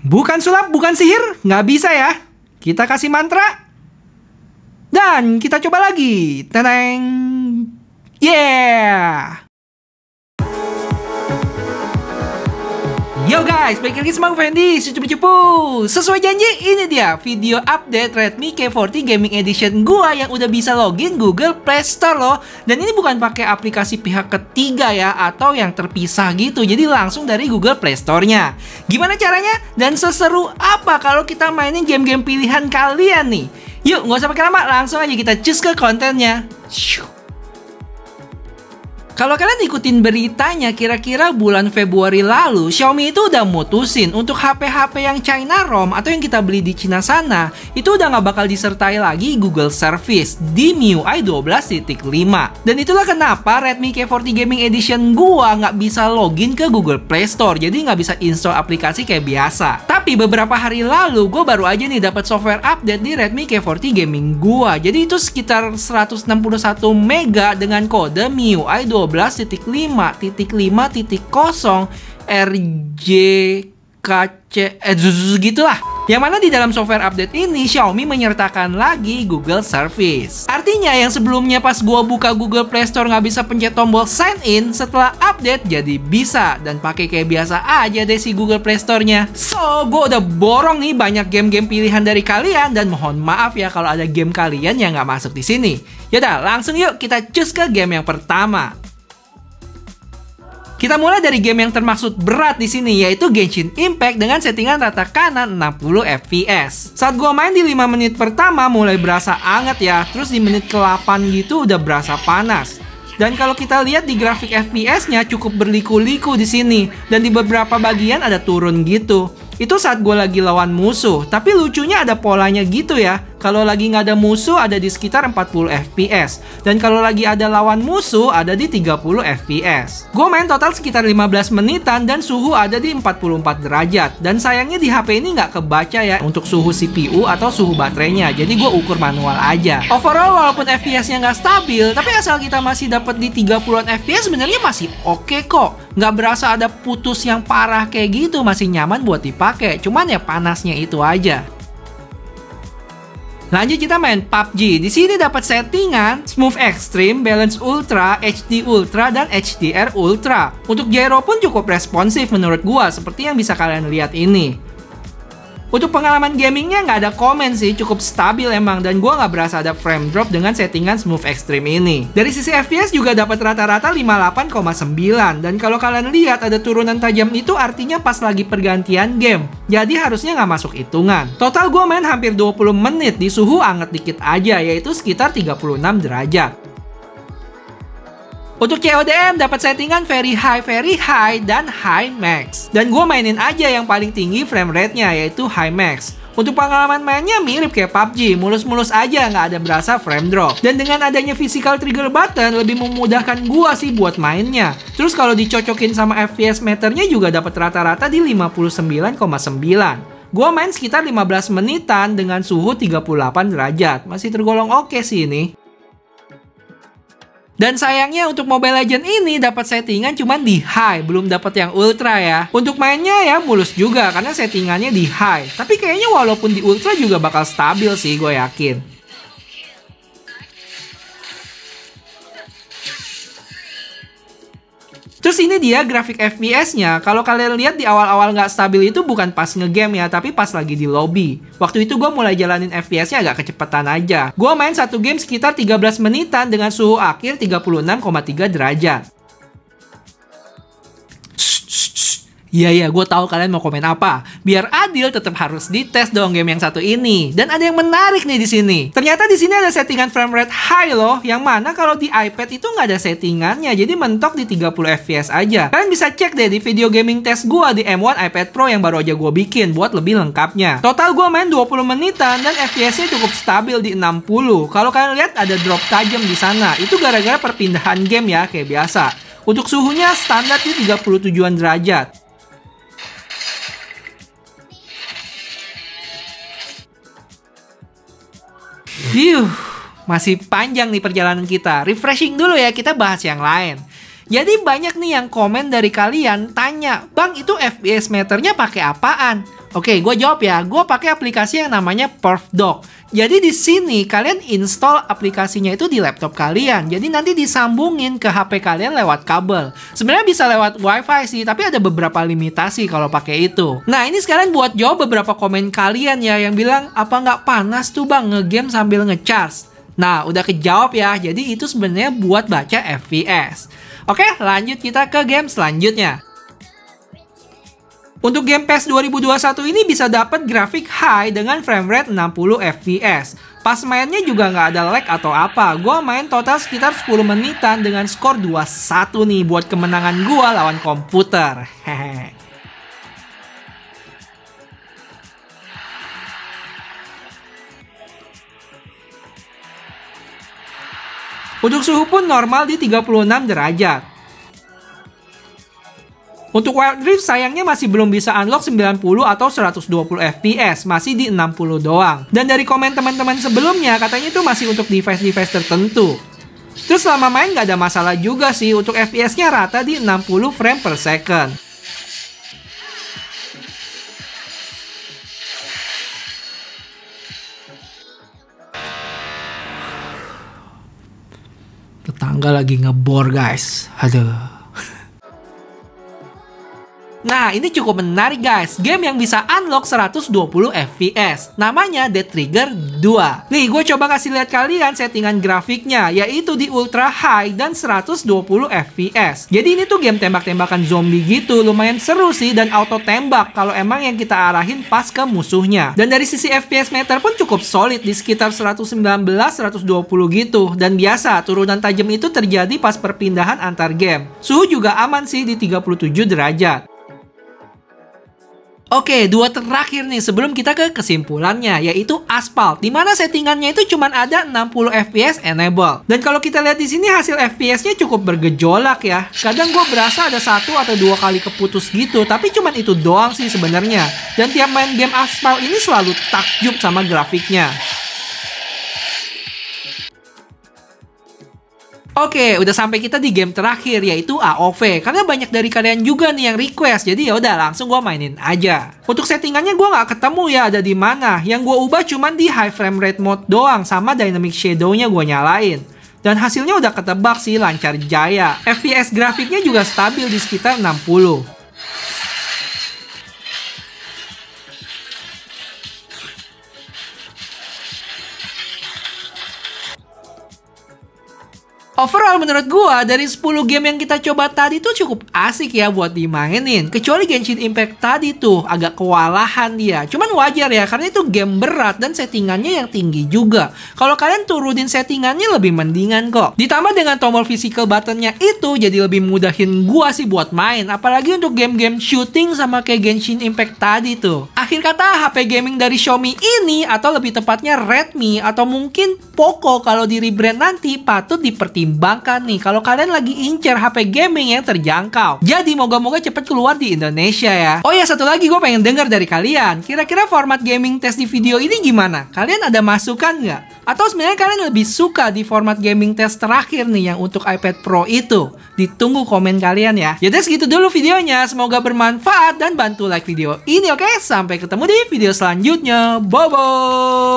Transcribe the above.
Bukan sulap, bukan sihir, nggak bisa ya. Kita kasih mantra. Dan kita coba lagi. Teneng. Yeah! Yo guys, balik lagi sama Fendi, cupu-cupu. Sesuai janji, ini dia video update Redmi K40 Gaming Edition gua yang udah bisa login Google Play Store loh. Dan ini bukan pakai aplikasi pihak ketiga ya, atau yang terpisah gitu. Jadi langsung dari Google Play Store-nya. Gimana caranya? Dan seseru apa kalau kita mainin game-game pilihan kalian nih? Yuk, nggak usah pakai lama, langsung aja kita cus ke kontennya. Kalau kalian ikutin beritanya, kira-kira bulan Februari lalu, Xiaomi itu udah mutusin untuk HP-HP yang China ROM atau yang kita beli di Cina sana, itu udah nggak bakal disertai lagi Google Service di MIUI 12.5. Dan itulah kenapa Redmi K40 Gaming Edition gua nggak bisa login ke Google Play Store, jadi nggak bisa install aplikasi kayak biasa. Tapi beberapa hari lalu, gua baru aja nih dapat software update di Redmi K40 Gaming gua. Jadi itu sekitar 161 MB dengan kode MIUI 12.5.5.0 RJKC gitulah. Yang mana di dalam software update ini Xiaomi menyertakan lagi Google Service. Artinya yang sebelumnya pas gua buka Google Play Store nggak bisa pencet tombol sign in, setelah update jadi bisa dan pakai kayak biasa aja deh si Google Play Store-nya. So, gua udah borong nih banyak game-game pilihan dari kalian dan mohon maaf ya kalau ada game kalian yang nggak masuk di sini. Yaudah, langsung yuk kita cus ke game yang pertama. Kita mulai dari game yang termaksud berat di sini, yaitu Genshin Impact dengan settingan rata kanan 60 fps. Saat gua main di 5 menit pertama mulai berasa anget ya, terus di menit ke-8 gitu udah berasa panas. Dan kalau kita lihat di grafik FPS-nya cukup berliku-liku di sini, dan di beberapa bagian ada turun gitu. Itu saat gue lagi lawan musuh, tapi lucunya ada polanya gitu ya. Kalau lagi nggak ada musuh ada di sekitar 40 fps. Dan kalau lagi ada lawan musuh ada di 30 fps. Gue main total sekitar 15 menitan dan suhu ada di 44 derajat. Dan sayangnya di HP ini nggak kebaca ya untuk suhu CPU atau suhu baterainya. Jadi gue ukur manual aja. Overall walaupun FPS-nya nggak stabil, tapi asal kita masih dapat di 30-an fps sebenarnya masih oke kok. Nggak berasa ada putus yang parah kayak gitu, masih nyaman buat dipakai. Cuman ya panasnya itu aja. Lanjut kita main PUBG. Di sini dapat settingan Smooth Extreme, Balance Ultra, HD Ultra, dan HDR Ultra. Untuk gyro pun cukup responsif menurut gua, seperti yang bisa kalian lihat ini. Untuk pengalaman gamingnya nggak ada komen sih, cukup stabil emang, dan gua nggak berasa ada frame drop dengan settingan Smooth Extreme ini. Dari sisi FPS juga dapat rata-rata 58,9, dan kalau kalian lihat ada turunan tajam itu artinya pas lagi pergantian game, jadi harusnya nggak masuk hitungan. Total gua main hampir 20 menit di suhu anget dikit aja, yaitu sekitar 36 derajat. Untuk CODM dapat settingan very high, dan high max. Dan gue mainin aja yang paling tinggi frame rate-nya, yaitu high max. Untuk pengalaman mainnya mirip kayak PUBG, mulus-mulus aja, nggak ada berasa frame drop. Dan dengan adanya physical trigger button, lebih memudahkan gua sih buat mainnya. Terus kalau dicocokin sama FPS meternya juga dapat rata-rata di 59,9. Gua main sekitar 15 menitan dengan suhu 38 derajat. Masih tergolong oke sih ini. Dan sayangnya untuk Mobile Legends ini dapat settingan cuman di high, belum dapat yang ultra ya. Untuk mainnya ya mulus juga karena settingannya di high. Tapi kayaknya walaupun di ultra juga bakal stabil sih, gue yakin. Terus ini dia grafik FPS-nya. Kalau kalian lihat di awal-awal nggak stabil itu bukan pas ngegame ya, tapi pas lagi di lobby. Waktu itu gue mulai jalanin FPS-nya agak kecepatan aja. Gue main satu game sekitar 13 menitan dengan suhu akhir 36,3 derajat. Iya, gue tahu kalian mau komen apa. Biar adil tetap harus dites dong game yang satu ini. Dan ada yang menarik nih di sini. Ternyata di sini ada settingan frame rate high loh, yang mana kalau di iPad itu nggak ada settingannya, jadi mentok di 30 fps aja. Kalian bisa cek deh di video gaming test gue di M1 iPad Pro yang baru aja gue bikin buat lebih lengkapnya. Total gue main 20 menitan dan FPS-nya cukup stabil di 60. Kalau kalian lihat ada drop tajam di sana, itu gara-gara perpindahan game ya kayak biasa. Untuk suhunya standar di 37-an derajat. Masih panjang nih perjalanan kita. Refreshing dulu ya, kita bahas yang lain. Jadi banyak nih yang komen dari kalian tanya, "Bang, itu FPS meternya pakai apaan?" Oke, gue jawab ya. Gue pakai aplikasi yang namanya PerfDock. Jadi di sini kalian install aplikasinya itu di laptop kalian. Jadi nanti disambungin ke HP kalian lewat kabel. Sebenarnya bisa lewat WiFi sih, tapi ada beberapa limitasi kalau pakai itu. Nah, ini sekarang buat jawab beberapa komen kalian ya yang bilang, apa nggak panas tuh bang ngegame sambil ngecharge? Nah, udah kejawab ya. Jadi itu sebenarnya buat baca FPS. Oke, lanjut kita ke game selanjutnya. Untuk game PES 2021 ini bisa dapat grafik high dengan frame rate 60 fps. Pas mainnya juga nggak ada lag atau apa. Gua main total sekitar 10 menitan dengan skor 2-1 nih buat kemenangan gua lawan komputer. Hehe. Untuk suhu pun normal di 36 derajat. Untuk Wild Rift sayangnya masih belum bisa unlock 90 atau 120 fps, masih di 60 doang. Dan dari komen teman-teman sebelumnya katanya itu masih untuk device-device tertentu. Terus selama main nggak ada masalah juga sih, untuk fps-nya rata di 60 frame per second. Tetangga lagi ngebor guys, aduh. Nah, ini cukup menarik guys. Game yang bisa unlock 120 fps. Namanya Dead Trigger 2. Nih, gue coba kasih lihat kalian settingan grafiknya, yaitu di ultra high dan 120 fps. Jadi ini tuh game tembak-tembakan zombie gitu. Lumayan seru sih dan auto tembak kalau emang yang kita arahin pas ke musuhnya. Dan dari sisi fps meter pun cukup solid di sekitar 119-120 gitu. Dan biasa, turunan tajam itu terjadi pas perpindahan antar game. Suhu juga aman sih di 37 derajat. Oke, dua terakhir nih sebelum kita ke kesimpulannya, yaitu Asphalt, dimana settingannya itu cuma ada 60 fps enable. Dan kalau kita lihat di sini hasil FPS-nya cukup bergejolak ya. Kadang gue berasa ada 1 atau 2 kali keputus gitu, tapi cuma itu doang sih sebenarnya. Dan tiap main game Asphalt ini selalu takjub sama grafiknya. Oke, udah sampai kita di game terakhir yaitu AOV. Karena banyak dari kalian juga nih yang request, jadi ya udah langsung gua mainin aja. Untuk settingannya gua nggak ketemu ya ada di mana. Yang gua ubah cuman di high frame rate mode doang sama dynamic shadow-nya gua nyalain. Dan hasilnya udah ketebak sih lancar jaya. FPS grafiknya juga stabil di sekitar 60. Overall menurut gua dari 10 game yang kita coba tadi tuh cukup asik ya buat dimainin. Kecuali Genshin Impact tadi tuh agak kewalahan dia. Cuman wajar ya karena itu game berat dan settingannya yang tinggi juga. Kalau kalian turunin settingannya lebih mendingan kok. Ditambah dengan tombol physical buttonnya itu jadi lebih mudahin gua sih buat main. Apalagi untuk game-game shooting sama kayak Genshin Impact tadi tuh. Akhir kata HP gaming dari Xiaomi ini atau lebih tepatnya Redmi atau mungkin Poco kalau di rebrand nanti patut dipertimbangkan nih kalau kalian lagi incer HP gaming yang terjangkau. Jadi moga-moga cepet keluar di Indonesia ya. Oh ya, satu lagi gue pengen dengar dari kalian. Kira-kira format gaming test di video ini gimana? Kalian ada masukan nggak? Atau sebenarnya kalian lebih suka di format gaming test terakhir nih yang untuk iPad Pro itu? Ditunggu komen kalian ya. Jadi segitu dulu videonya. Semoga bermanfaat dan bantu like video ini oke? Sampai ketemu di video selanjutnya. Bye-bye.